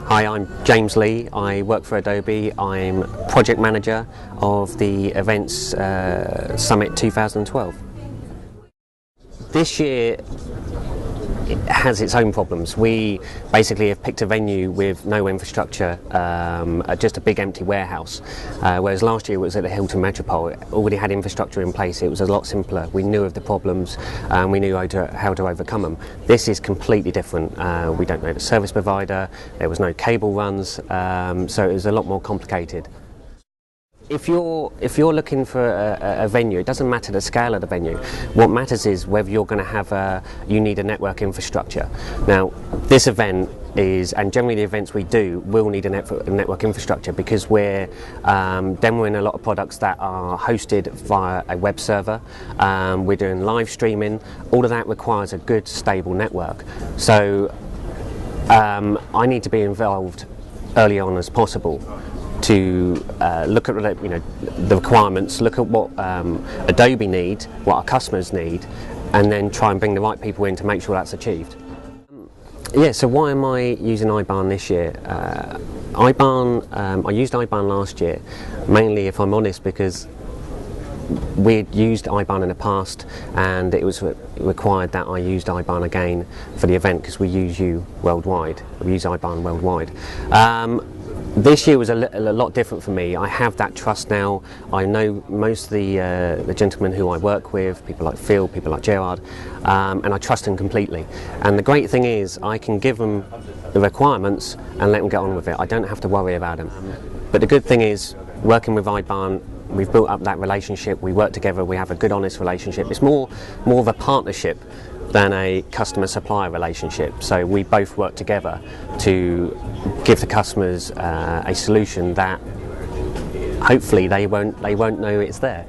Hi, I'm James Lee. I work for Adobe. I'm project manager of the Events Summit 2012. This year it has its own problems. We basically have picked a venue with no infrastructure, just a big empty warehouse, whereas last year it was at the Hilton Metropole. It already had infrastructure in place. It was a lot simpler. We knew of the problems and we knew how to overcome them. This is completely different. We don't know the service provider, there was no cable runs, so it was a lot more complicated. If you're looking for a venue, it doesn't matter the scale of the venue. What matters is whether you're going to have you need a network infrastructure. Now, this event is, and generally the events we do, will need a network infrastructure because we're demoing a lot of products that are hosted via a web server. We're doing live streaming. All of that requires a good, stable network. So I need to be involved early on as possible to look at the requirements, look at what Adobe need, what our customers need, and then try and bring the right people in to make sure that's achieved. Yeah, so why am I using iBAHN this year? I used iBAHN last year, mainly, if I'm honest, because we'd used iBAHN in the past and it was required that I used iBAHN again for the event because we use worldwide. We use iBAHN worldwide. This year was a lot different for me. I have that trust now. I know most of the gentlemen who I work with, people like Phil, people like Gerard, and I trust them completely. And the great thing is I can give them the requirements and let them get on with it. I don't have to worry about them. But the good thing is, working with iBAHN, we've built up that relationship, we work together, we have a good honest relationship. It's more of a partnership than a customer-supplier relationship. So we both work together to give the customers a solution that hopefully they won't know it's there.